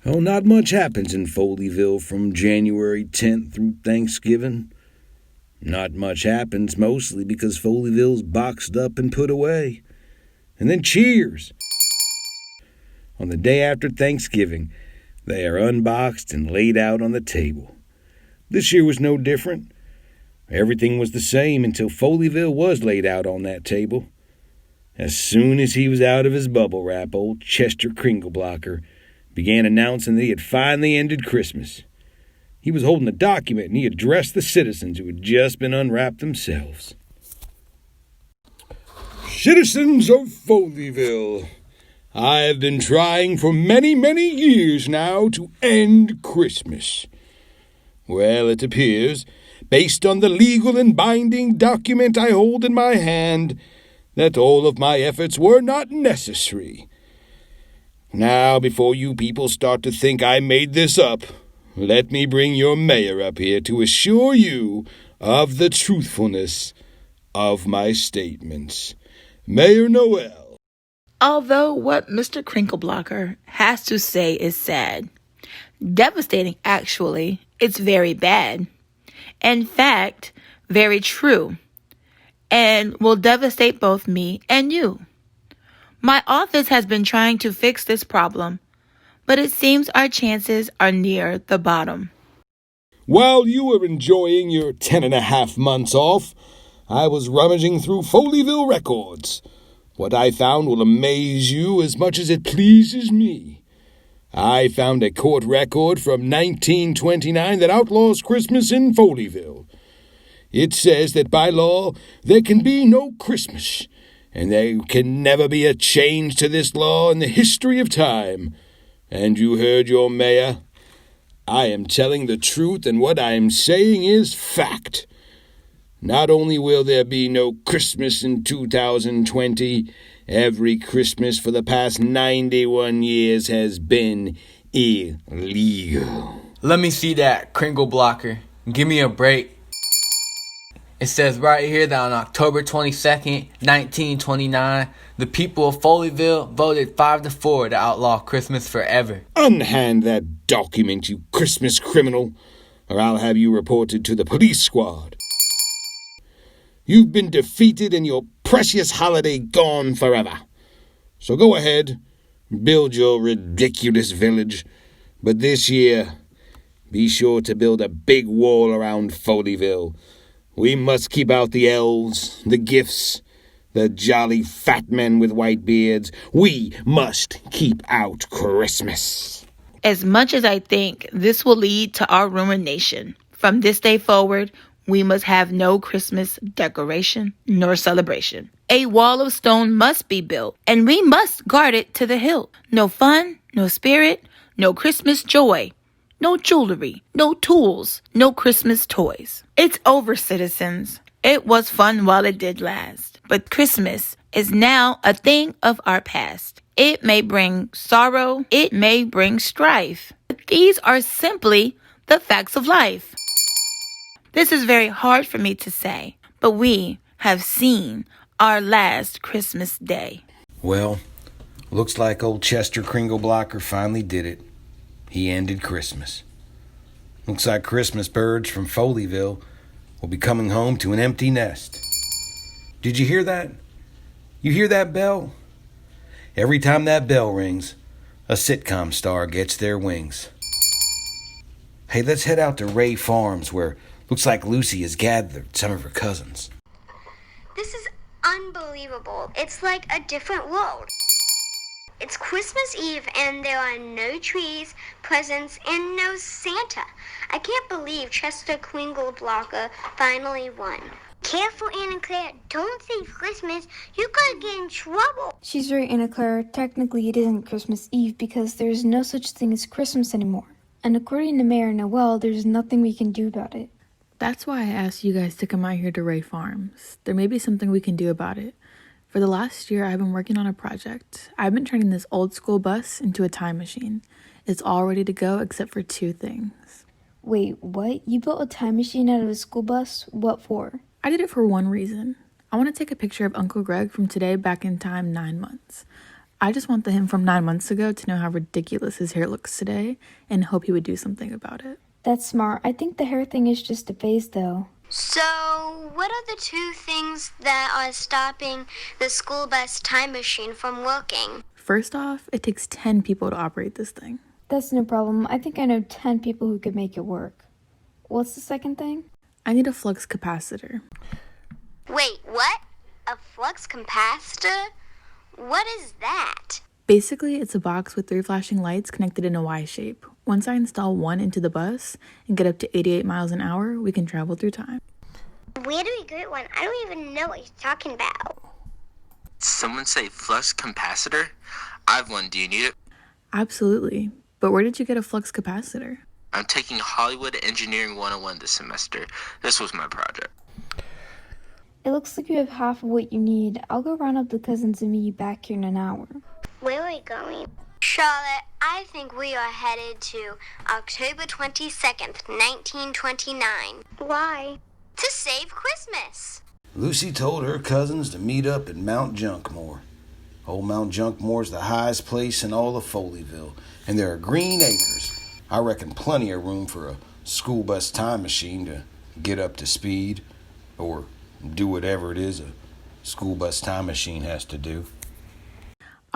Oh, not much happens in Foleyville from January 10th through Thanksgiving. Not much happens, mostly because Foleyville's boxed up and put away. And then cheers! On the day after Thanksgiving, they are unboxed and laid out on the table. This year was no different. Everything was the same until Foleyville was laid out on that table. As soon as he was out of his bubble wrap, old Chester Kringleblocker began announcing that he had finally ended Christmas. He was holding a document, and he addressed the citizens who had just been unwrapped themselves. Citizens of Foleyville, I have been trying for many, many years now to end Christmas. Well, it appears, based on the legal and binding document I hold in my hand, that all of my efforts were not necessary. Now, before you people start to think I made this up, let me bring your mayor up here to assure you of the truthfulness of my statements. Mayor Noel. Although what Mr. Kringleblocker has to say is sad, devastating actually, it's very bad. In fact, very true, and will devastate both me and you. My office has been trying to fix this problem, but it seems our chances are near the bottom. While you were enjoying your 10.5 months off, I was rummaging through Foleyville records. What I found will amaze you as much as it pleases me. I found a court record from 1929 that outlaws Christmas in Foleyville. It says that by law there can be no Christmas, and there can never be a change to this law in the history of time. And you heard your mayor. I am telling the truth, and what I am saying is fact. Not only will there be no Christmas in 2020, every Christmas for the past 91 years has been illegal. Let me see that, Kringleblocker. Give me a break. It says right here that on October 22nd, 1929, the people of Foleyville voted 5-4 to outlaw Christmas forever. Unhand that document, you Christmas criminal, or I'll have you reported to the police squad. You've been defeated and your precious holiday gone forever. So go ahead, build your ridiculous village, but this year, be sure to build a big wall around Foleyville. We must keep out the elves, the gifts, the jolly fat men with white beards. We must keep out Christmas. As much as I think this will lead to our ruination, from this day forward, we must have no Christmas decoration nor celebration. A wall of stone must be built, and we must guard it to the hilt. No fun, no spirit, no Christmas joy. No jewelry, no tools, no Christmas toys. It's over, citizens. It was fun while it did last. But Christmas is now a thing of our past. It may bring sorrow, it may bring strife. But these are simply the facts of life. This is very hard for me to say, but we have seen our last Christmas day. Well, looks like old Chester Kringleblocker finally did it. He ended Christmas. Looks like Christmas birds from Foleyville will be coming home to an empty nest. Did you hear that? You hear that bell? Every time that bell rings, a sitcom star gets their wings. Hey, let's head out to Ray Farms where looks like Lucy has gathered some of her cousins. This is unbelievable. It's like a different world. It's Christmas Eve and there are no trees, presents, and no Santa. I can't believe Chester Kringleblocker finally won. Careful, Anna Claire. Don't say Christmas. You could get in trouble. She's right, Anna Claire. Technically, it isn't Christmas Eve because there's no such thing as Christmas anymore. And according to Mayor Noel, there's nothing we can do about it. That's why I asked you guys to come out here to Ray Farms. There may be something we can do about it. For the last year, I've been working on a project. I've been turning this old school bus into a time machine. It's all ready to go except for 2 things. Wait, what? You built a time machine out of a school bus? What for? I did it for one reason. I want to take a picture of Uncle Greg from today back in time 9 months. I just want him from 9 months ago to know how ridiculous his hair looks today and hope he would do something about it. That's smart. I think the hair thing is just a phase, though. So, what are the 2 things that are stopping the school bus time machine from working? First off, it takes 10 people to operate this thing. That's no problem. I think I know 10 people who could make it work. What's the second thing? I need a flux capacitor. Wait, what? A flux capacitor? What is that? Basically, it's a box with 3 flashing lights connected in a Y shape. Once I install one into the bus and get up to 88 miles an hour, we can travel through time. Where do we get one? I don't even know what you're talking about. Someone say flux capacitor? I have one. Do you need it? Absolutely. But where did you get a flux capacitor? I'm taking Hollywood Engineering 101 this semester. This was my project. It looks like you have half of what you need. I'll go round up the cousins and meet you back here in an hour. Where are we going? Charlotte, I think we are headed to October 22nd, 1929. Why? To save Christmas. Lucy told her cousins to meet up at Mount Junkmore. Old Mount Junkmore's the highest place in all of Foleyville, and there are green acres. I reckon plenty of room for a school bus time machine to get up to speed, or do whatever it is a school bus time machine has to do.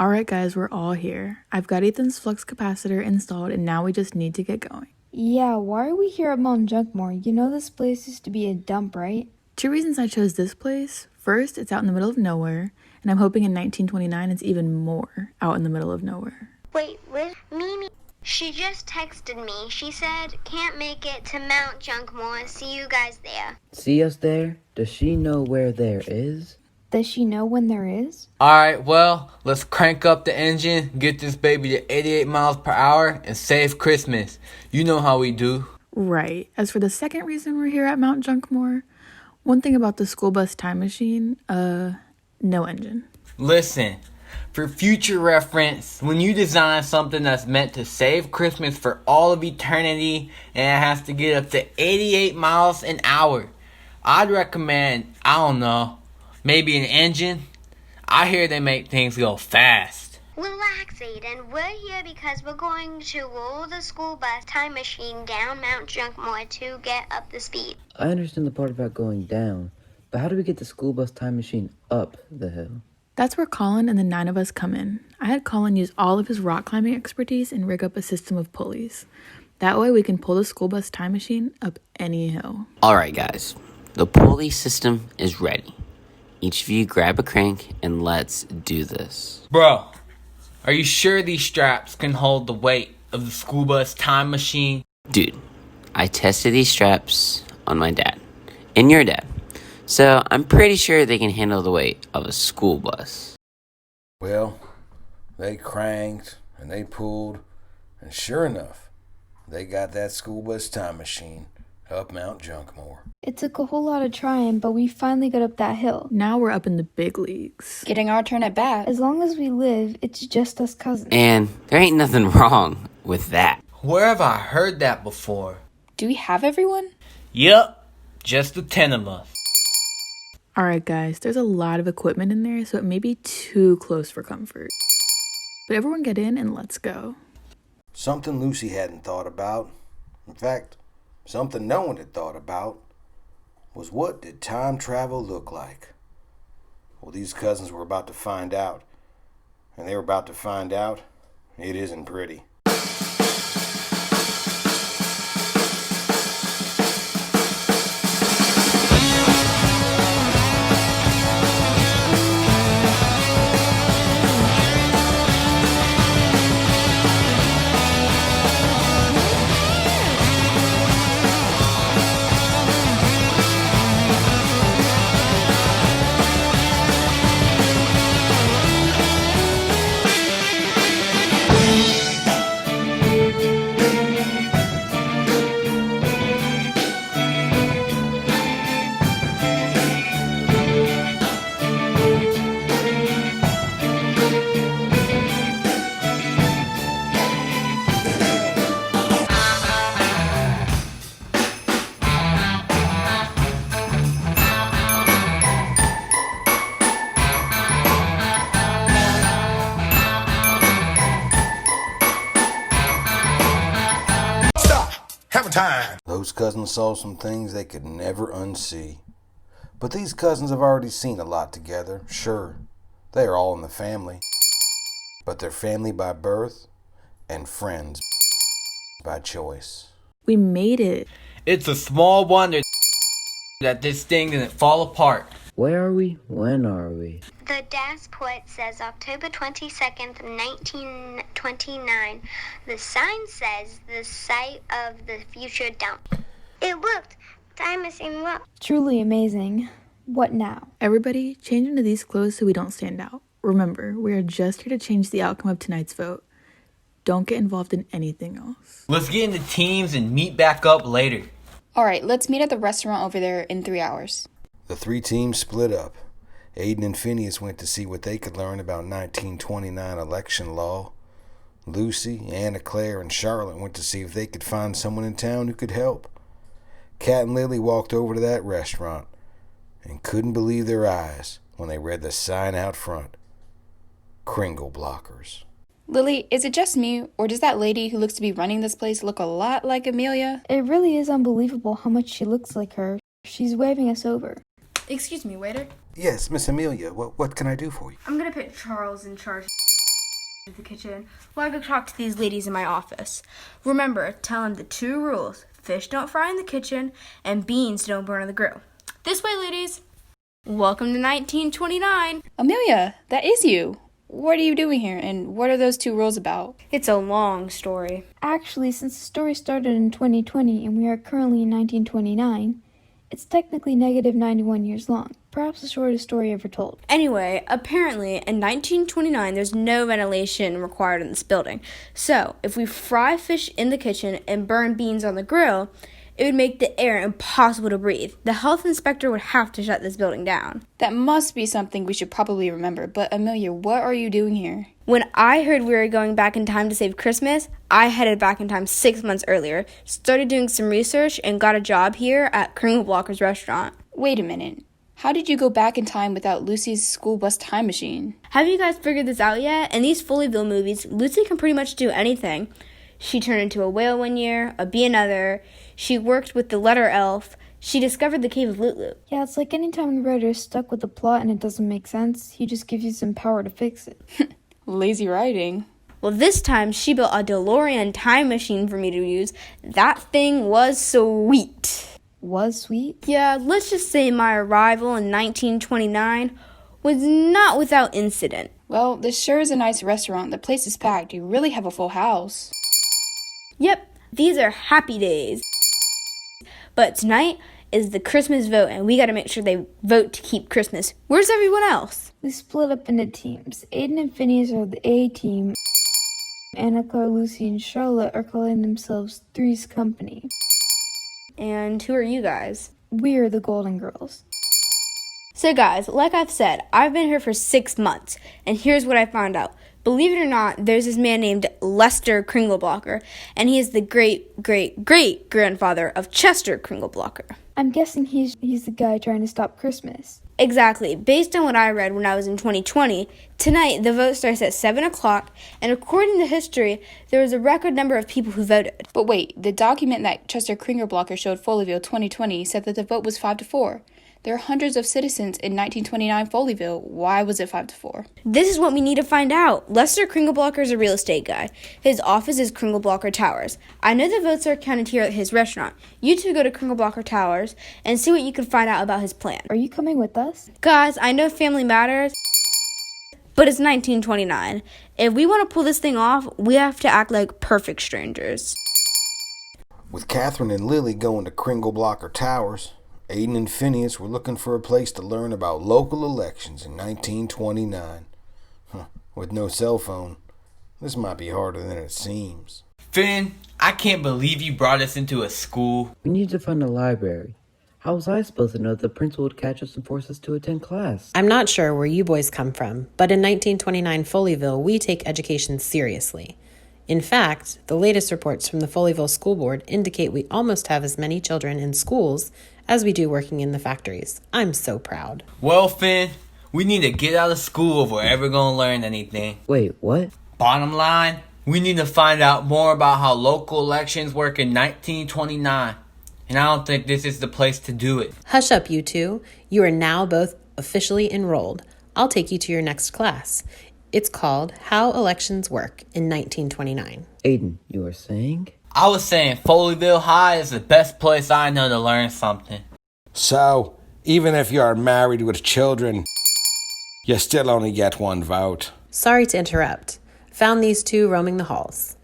Alright guys, we're all here. I've got Ethan's flux capacitor installed and now we just need to get going. Yeah, why are we here at Mount Junkmore? You know this place used to be a dump, right? 2 reasons I chose this place. First, it's out in the middle of nowhere, and I'm hoping in 1929 it's even more out in the middle of nowhere. Wait, where's Mimi? She just texted me. She said, can't make it to Mount Junkmore. See you guys there. See us there? Does she know where there is? Does she know when there is? Alright, well, let's crank up the engine, get this baby to 88 miles per hour, and save Christmas. You know how we do. Right. As for the second reason we're here at Mount Junkmore, one thing about the school bus time machine, no engine. Listen, for future reference, when you design something that's meant to save Christmas for all of eternity and it has to get up to 88 miles an hour, I'd recommend, I don't know, maybe an engine. I hear they make things go fast. Relax, Aiden. We're here because we're going to roll the school bus time machine down Mount Junkmore to get up the speed. I understand the part about going down, but how do we get the school bus time machine up the hill? That's where Colin and the 9 of us come in. I had Colin use all of his rock climbing expertise and rig up a system of pulleys. That way we can pull the school bus time machine up any hill. Alright guys, the pulley system is ready. Each of you grab a crank and let's do this. Bro, are you sure these straps can hold the weight of the school bus time machine? Dude, I tested these straps on my dad and your dad. So I'm pretty sure they can handle the weight of a school bus. Well, they cranked and they pulled, and sure enough, they got that school bus time machine up Mount Junkmore. It took a whole lot of trying, but we finally got up that hill. Now we're up in the big leagues. Getting our turn at bat. As long as we live, it's just us cousins. And there ain't nothing wrong with that. Where have I heard that before? Do we have everyone? Yup, just the 10 of us. Alright guys, there's a lot of equipment in there, so it may be too close for comfort. But everyone get in and let's go. Something Lucy hadn't thought about, in fact, something no one had thought about, was what did time travel look like? Well, these cousins were about to find out. And they were about to find out it isn't pretty. Those cousins saw some things they could never unsee. But these cousins have already seen a lot together, sure. They are all in the family. But they're family by birth and friends by choice. We made it. It's a small wonder that this thing didn't fall apart. Where are we? When are we? The Dassport says October 22nd, 1929. The sign says the site of the future dump. It worked. Time machine worked. Truly amazing. What now? Everybody, change into these clothes so we don't stand out. Remember, we are just here to change the outcome of tonight's vote. Don't get involved in anything else. Let's get into teams and meet back up later. Alright, let's meet at the restaurant over there in 3 hours. The three teams split up. Aiden and Phineas went to see what they could learn about 1929 election law. Lucy, Anna Claire, and Charlotte went to see if they could find someone in town who could help. Kat and Lily walked over to that restaurant and couldn't believe their eyes when they read the sign out front. Kringle blockers. Lily, is it just me, or does that lady who looks to be running this place look a lot like Amelia? It really is unbelievable how much she looks like her. She's waving us over. Excuse me, waiter. Yes, Miss Amelia, what can I do for you? I'm gonna put Charles in charge of the kitchen while I go talk to these ladies in my office. Remember, tell them the 2 rules. Fish don't fry in the kitchen, and beans don't burn on the grill. This way, ladies. Welcome to 1929. Amelia, that is you. What are you doing here, and what are those 2 rules about? It's a long story. Actually, since the story started in 2020 and we are currently in 1929, it's technically negative 91 years long. Perhaps the shortest story ever told. Anyway, apparently in 1929 there's no ventilation required in this building. So, if we fry fish in the kitchen and burn beans on the grill, it would make the air impossible to breathe. The health inspector would have to shut this building down. That must be something we should probably remember, but Amelia, what are you doing here? When I heard we were going back in time to save Christmas, I headed back in time 6 months earlier, started doing some research, and got a job here at Kringle Blocker's restaurant. Wait a minute. How did you go back in time without Lucy's school bus time machine? Have you guys figured this out yet? In these Foleyville movies, Lucy can pretty much do anything. She turned into a whale one year, a bee another. She worked with the letter elf. She discovered the cave of Loot. Yeah, it's like anytime the writer is stuck with a plot and it doesn't make sense, he just gives you some power to fix it. Lazy writing. Well, this time she built a DeLorean time machine for me to use. That thing was sweet. Was sweet? Yeah, let's just say my arrival in 1929 was not without incident. Well, this sure is a nice restaurant. The place is packed. You really have a full house. Yep, these are happy days. But tonight is the Christmas vote, and we gotta make sure they vote to keep Christmas. Where's everyone else? We split up into teams. Aiden and Phineas are the A team. Anna, Claire, Lucy, and Charlotte are calling themselves Three's Company. And who are you guys? We are the Golden Girls. So guys, like I've said, I've been here for 6 months, and here's what I found out. Believe it or not, there's this man named Lester Kringleblocker, and he is the great-great-great-grandfather of Chester Kringleblocker. I'm guessing he's the guy trying to stop Christmas. Exactly. Based on what I read when I was in 2020, tonight the vote starts at 7 o'clock, and according to history, there was a record number of people who voted. But wait, the document that Chester Kringleblocker showed Foleyville 2020 said that the vote was 5-4. There are hundreds of citizens in 1929 Foleyville. Why was it 5-4? This is what we need to find out. Lester Kringleblocker is a real estate guy. His office is Kringleblocker Towers. I know the votes are counted here at his restaurant. You two go to Kringleblocker Towers and see what you can find out about his plan. Are you coming with us? Guys, I know family matters, but it's 1929. If we want to pull this thing off, we have to act like perfect strangers. With Catherine and Lily going to Kringleblocker Towers, Aiden and Phineas were looking for a place to learn about local elections in 1929. With no cell phone, this might be harder than it seems. Finn, I can't believe you brought us into a school. We need to find a library. How was I supposed to know that the principal would catch us and force us to attend class? I'm not sure where you boys come from, but in 1929 Foleyville, we take education seriously. In fact, the latest reports from the Foleyville School Board indicate we almost have as many children in schools as we do working in the factories. I'm so proud. Well, Finn, we need to get out of school if we're ever going to learn anything. Wait, what? Bottom line, we need to find out more about how local elections work in 1929. And I don't think this is the place to do it. Hush up, you two. You are now both officially enrolled. I'll take you to your next class. It's called How Elections Work in 1929. Aiden, you were saying? I was saying Foleyville High is the best place I know to learn something. So, even if you are married with children, you still only get one vote. Sorry to interrupt. Found these two roaming the halls.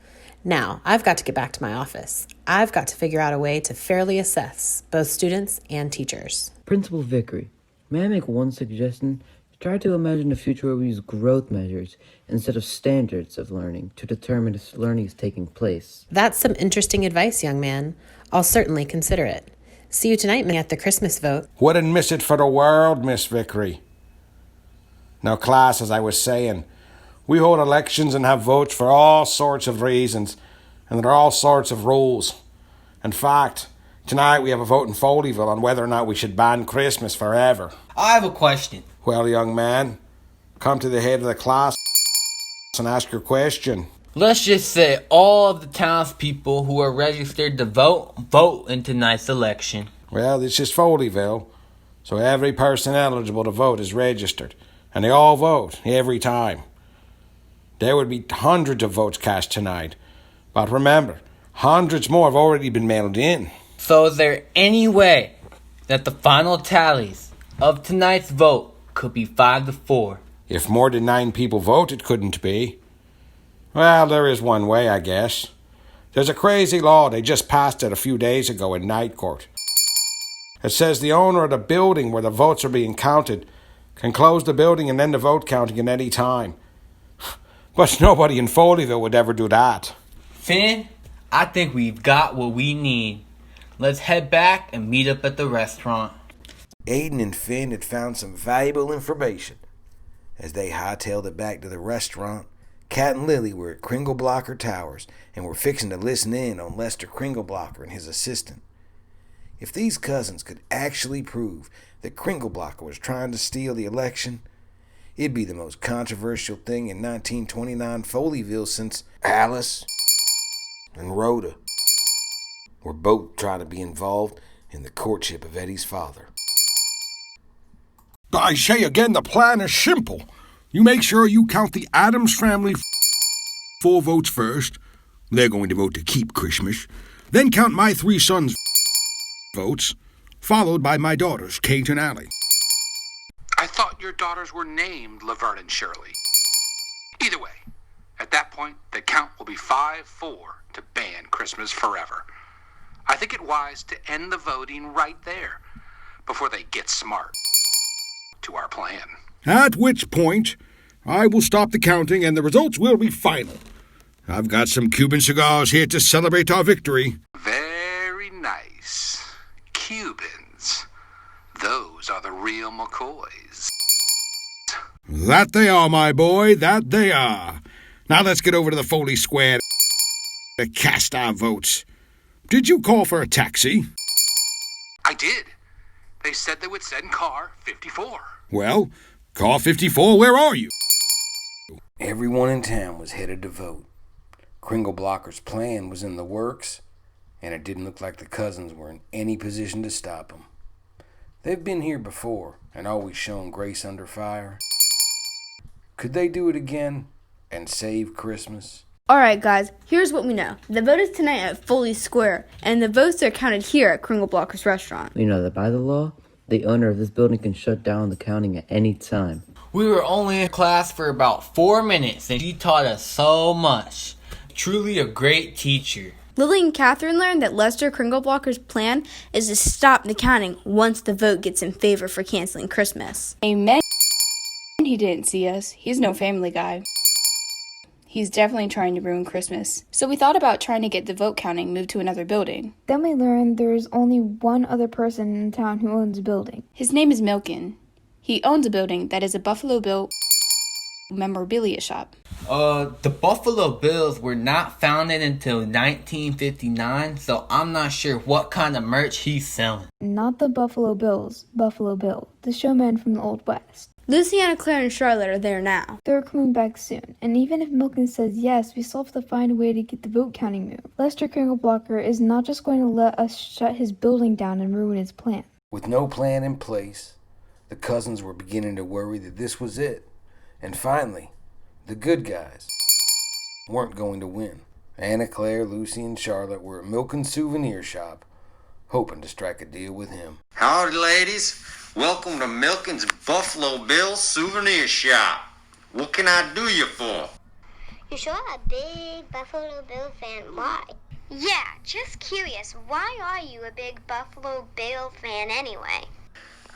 Now, I've got to get back to my office. I've got to figure out a way to fairly assess both students and teachers. Principal Vickery, may I make one suggestion? Try to imagine a future where we use growth measures instead of standards of learning to determine if learning is taking place. That's some interesting advice, young man. I'll certainly consider it. See you tonight at the Christmas vote. Wouldn't miss it for the world, Miss Vickery. Now, class, as I was saying, we hold elections and have votes for all sorts of reasons, and there are all sorts of rules. In fact, tonight we have a vote in Foleyville on whether or not we should ban Christmas forever. I have a question. Well, young man, come to the head of the class and ask your question. Let's just say all of the townspeople who are registered to vote in tonight's election. Well, this is Foleyville, so every person eligible to vote is registered, and they all vote every time. There would be hundreds of votes cast tonight, but remember, hundreds more have already been mailed in. So is there any way that the final tallies of tonight's vote could be 5-4? If more than 9 people vote, it couldn't be. Well, there is one way, I guess. There's a crazy law, they just passed it a few days ago in night court. It says the owner of the building where the votes are being counted can close the building and end the vote counting at any time. But nobody in Foleyville would ever do that. Finn, I think we've got what we need. Let's head back and meet up at the restaurant. Aiden and Finn had found some valuable information. As they hightailed it back to the restaurant, Cat and Lily were at Kringleblocker Towers and were fixing to listen in on Lester Kringleblocker and his assistant. If these cousins could actually prove that Kringleblocker was trying to steal the election, it'd be the most controversial thing in 1929 Foleyville since Alice and Rhoda were both trying to be involved in the courtship of Eddie's father. I say again, the plan is simple. You make sure you count the Addams family 4 votes first. They're going to vote to keep Christmas. Then count my 3 sons' votes, followed by my daughters, Kate and Allie. I thought your daughters were named Laverne and Shirley. Either way, at that point, the count will be 5-4 to ban Christmas forever. I think it wise to end the voting right there before they get smart to our plan. At which point, I will stop the counting and the results will be final. I've got some Cuban cigars here to celebrate our victory. Very nice. Cubans. Those are the real McCoys. That they are, my boy, that they are. Now let's get over to the Foley Square to cast our votes. Did you call for a taxi? I did. They said they would send car 54. Well, car 54, where are you? Everyone in town was headed to vote. Kringleblocker's plan was in the works, and it didn't look like the cousins were in any position to stop him. They've been here before and always shown grace under fire. Could they do it again and save Christmas? Alright guys, here's what we know. The vote is tonight at Foley Square, and the votes are counted here at Kringle Blocker's restaurant. We know that by the law, the owner of this building can shut down the counting at any time. We were only in class for about 4 minutes and she taught us so much. Truly a great teacher. Lily and Catherine learned that Lester Kringleblocker's plan is to stop the counting once the vote gets in favor for canceling Christmas. Amen. He didn't see us. He's no family guy. He's definitely trying to ruin Christmas. So we thought about trying to get the vote counting moved to another building. Then we learned there is only one other person in town who owns a building. His name is Milken. He owns a building that is a Buffalo Bill memorabilia shop. The Buffalo Bills were not founded until 1959, so I'm not sure what kind of merch he's selling. Not the Buffalo Bills, Buffalo Bill, the showman from the Old West. Luciana, Claire, and Charlotte are there now. They're coming back soon, and even if Milken says yes, we still have to find a way to get the vote counting moved. Lester Kringleblocker is not just going to let us shut his building down and ruin his plan. With no plan in place, the cousins were beginning to worry that this was it. And finally, the good guys weren't going to win. Anna, Claire, Lucy, and Charlotte were at Milken's souvenir shop, hoping to strike a deal with him. Howdy, ladies. Welcome to Milken's Buffalo Bill Souvenir Shop. What can I do you for? You're sure a big Buffalo Bill fan. Why? Yeah, just curious. Why are you a big Buffalo Bill fan anyway?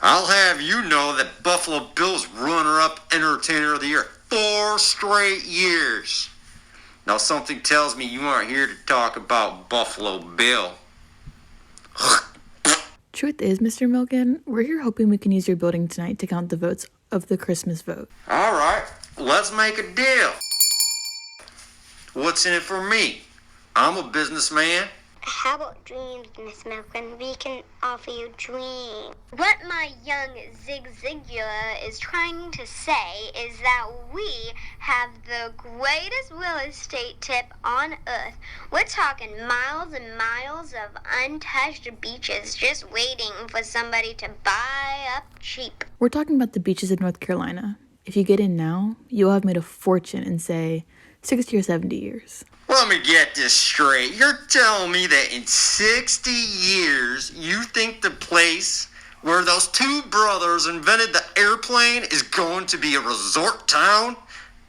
I'll have you know that Buffalo Bill's runner-up entertainer of the year 4 straight years. Now something tells me you aren't here to talk about Buffalo Bill. Truth is, Mr. Milken, we're here hoping we can use your building tonight to count the votes of the Christmas vote. All right, let's make a deal. What's in it for me? I'm a businessman. How about dreams, Miss Milken? We can offer you dreams. What my young Zig Zigula is trying to say is that we have the greatest real estate tip on earth. We're talking miles and miles of untouched beaches just waiting for somebody to buy up cheap. We're talking about the beaches of North Carolina. If you get in now, you'll have made a fortune in, say, 60 or 70 years. Let me get this straight. You're telling me that in 60 years, you think the place where those two brothers invented the airplane is going to be a resort town?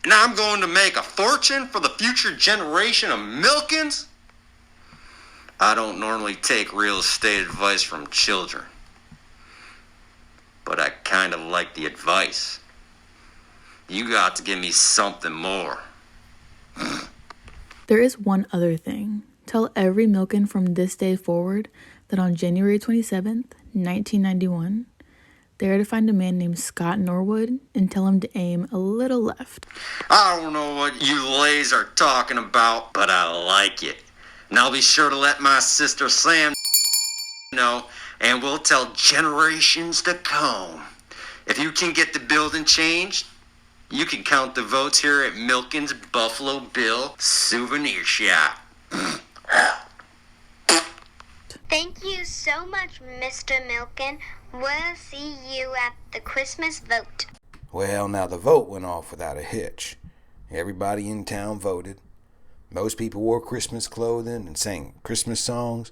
And I'm going to make a fortune for the future generation of Milkins? I don't normally take real estate advice from children. But I kind of like the advice. You got to give me something more. There is one other thing. Tell every Milken from this day forward that on January 27th, 1991, they are to find a man named Scott Norwood and tell him to aim a little left. I don't know what you lays are talking about, but I like it. And I'll be sure to let my sister Sam know, and we'll tell generations to come. If you can get the building changed, you can count the votes here at Milken's Buffalo Bill Souvenir Shop. Thank you so much, Mr. Milken. We'll see you at the Christmas vote. Well, now the vote went off without a hitch. Everybody in town voted. Most people wore Christmas clothing and sang Christmas songs.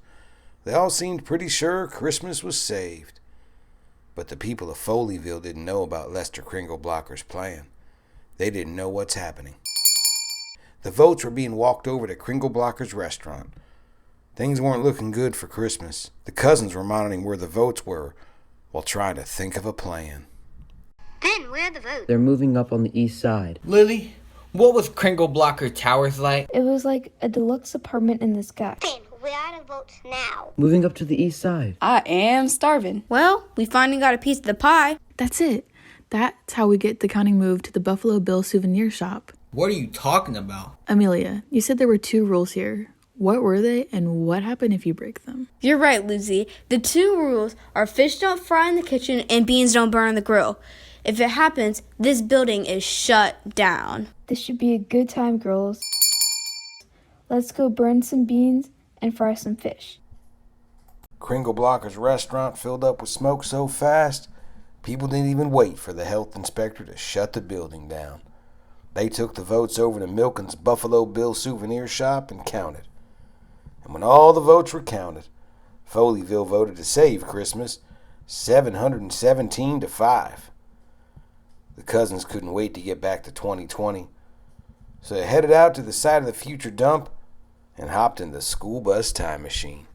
They all seemed pretty sure Christmas was saved. But the people of Foleyville didn't know about Lester Kringleblocker's plan. They didn't know what's happening. The votes were being walked over to Kringleblocker's restaurant. Things weren't looking good for Christmas. The cousins were monitoring where the votes were while trying to think of a plan. Ben, where are the votes? They're moving up on the east side. Lily, what was Kringleblocker Towers like? It was like a deluxe apartment in the sky. Ben, where are the votes now? Moving up to the east side. I am starving. Well, we finally got a piece of the pie. That's it. That's how we get the counting moved to the Buffalo Bill Souvenir Shop. What are you talking about? Amelia, you said there were 2 rules here. What were they, and what happened if you break them? You're right, Lucy. The 2 rules are fish don't fry in the kitchen and beans don't burn on the grill. If it happens, this building is shut down. This should be a good time, girls. Let's go burn some beans and fry some fish. Kringle Blocker's restaurant filled up with smoke so fast, people didn't even wait for the health inspector to shut the building down. They took the votes over to Milton's Buffalo Bill souvenir shop and counted. And when all the votes were counted, Foleyville voted to save Christmas 717 to 5. The cousins couldn't wait to get back to 2020, so they headed out to the site of the future dump and hopped in the school bus time machine.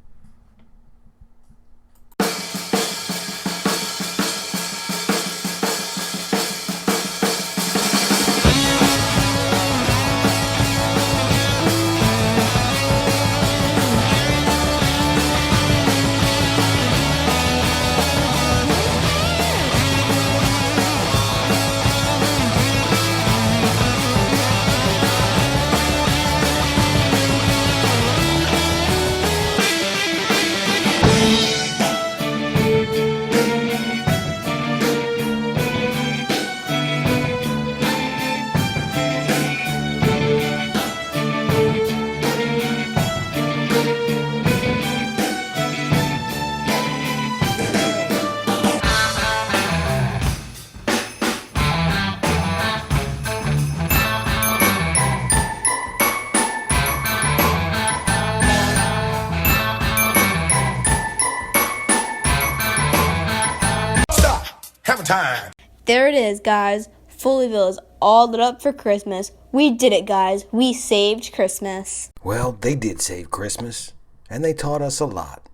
Time. There it is, guys. Foleyville is all lit up for Christmas. We did it, guys. We saved Christmas. Well, they did save Christmas, and they taught us a lot.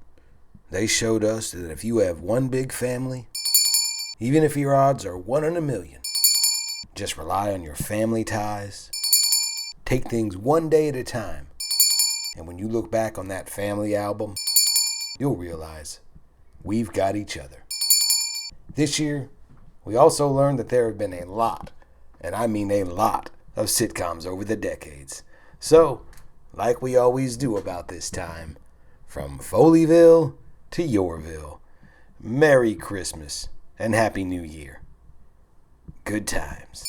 They showed us that if you have one big family, even if your odds are 1 in a million, just rely on your family ties. Take things one day at a time. And when you look back on that family album, you'll realize we've got each other. This year, we also learned that there have been a lot, and I mean a lot, of sitcoms over the decades. So, like we always do about this time, from Foleyville to Yorville, Merry Christmas and Happy New Year. Good times.